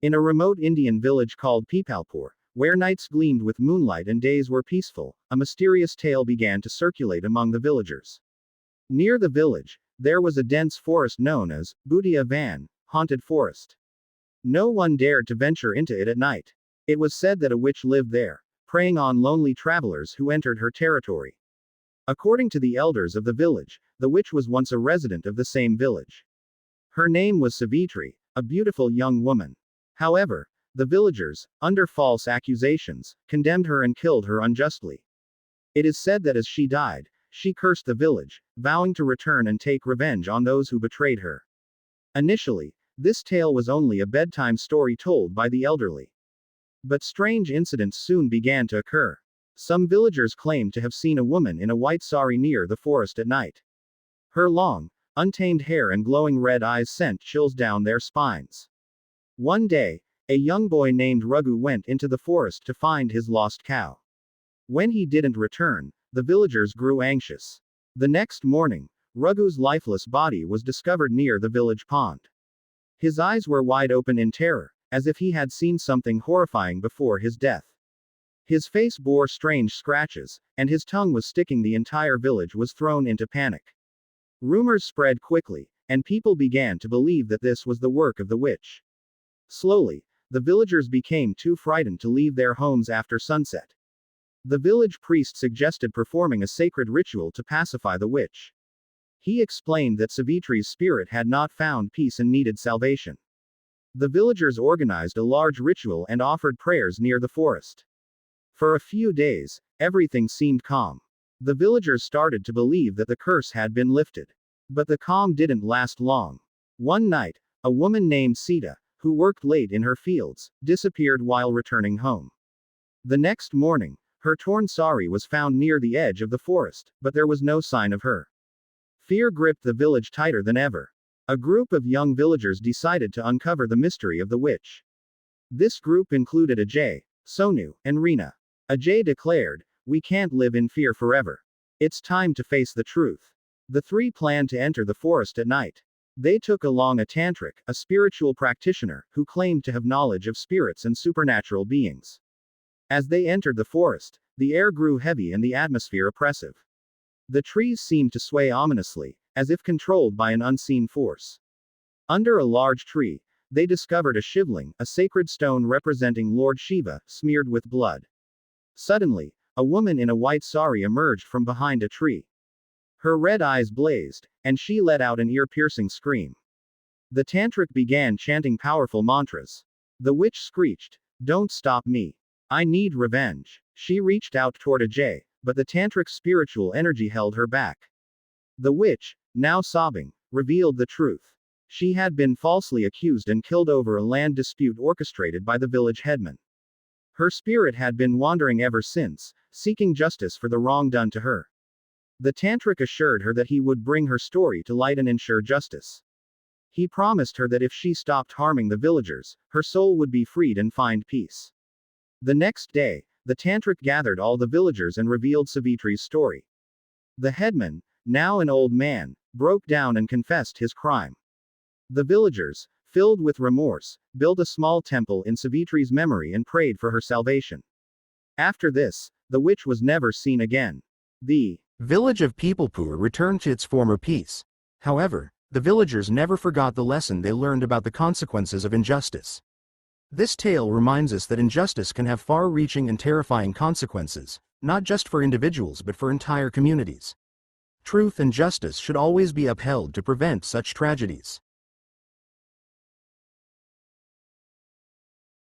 In a remote Indian village called Pipalpur, where nights gleamed with moonlight and days were peaceful, a mysterious tale began to circulate among the villagers. Near the village, there was a dense forest known as Bhutia Van, haunted forest. No one dared to venture into it at night. It was said that a witch lived there, preying on lonely travelers who entered her territory. According to the elders of the village, the witch was once a resident of the same village. Her name was Savitri, a beautiful young woman. However, the villagers, under false accusations, condemned her and killed her unjustly. It is said that as she died, she cursed the village, vowing to return and take revenge on those who betrayed her. Initially, this tale was only a bedtime story told by the elderly. But strange incidents soon began to occur. Some villagers claimed to have seen a woman in a white sari near the forest at night. Her long, untamed hair and glowing red eyes sent chills down their spines. One day, a young boy named Raghu went into the forest to find his lost cow. When he didn't return, the villagers grew anxious. The next morning, Raghu's lifeless body was discovered near the village pond. His eyes were wide open in terror, as if he had seen something horrifying before his death. His face bore strange scratches, and his tongue was sticking. The entire village was thrown into panic. Rumors spread quickly, and people began to believe that this was the work of the witch. Slowly, the villagers became too frightened to leave their homes after sunset. The village priest suggested performing a sacred ritual to pacify the witch. He explained that Savitri's spirit had not found peace and needed salvation. The villagers organized a large ritual and offered prayers near the forest. For a few days, everything seemed calm. The villagers started to believe that the curse had been lifted. But the calm didn't last long. One night, a woman named Sita, who worked late in her fields, disappeared while returning home. The next morning, her torn sari was found near the edge of the forest, but there was no sign of her. Fear gripped the village tighter than ever. A group of young villagers decided to uncover the mystery of the witch. This group included Ajay, Sonu, and Reena. Ajay declared, "We can't live in fear forever. It's time to face the truth." The three planned to enter the forest at night. They took along a tantric, a spiritual practitioner, who claimed to have knowledge of spirits and supernatural beings. As they entered the forest, the air grew heavy and the atmosphere oppressive. The trees seemed to sway ominously, as if controlled by an unseen force. Under a large tree, they discovered a shivling, a sacred stone representing Lord Shiva, smeared with blood. Suddenly, a woman in a white sari emerged from behind a tree. Her red eyes blazed, and she let out an ear-piercing scream. The tantric began chanting powerful mantras. The witch screeched, "Don't stop me. I need revenge." She reached out toward Ajay, but the tantric's spiritual energy held her back. The witch, now sobbing, revealed the truth. She had been falsely accused and killed over a land dispute orchestrated by the village headman. Her spirit had been wandering ever since, seeking justice for the wrong done to her. The tantric assured her that he would bring her story to light and ensure justice. He promised her that if she stopped harming the villagers, her soul would be freed and find peace. The next day, the tantric gathered all the villagers and revealed Savitri's story. The headman, now an old man, broke down and confessed his crime. The villagers, filled with remorse, built a small temple in Savitri's memory and prayed for her salvation. After this, the witch was never seen again. The village of Peoplepur returned to its former peace. However, the villagers never forgot the lesson they learned about the consequences of injustice. This tale reminds us that injustice can have far-reaching and terrifying consequences, not just for individuals but for entire communities. Truth and justice should always be upheld to prevent such tragedies.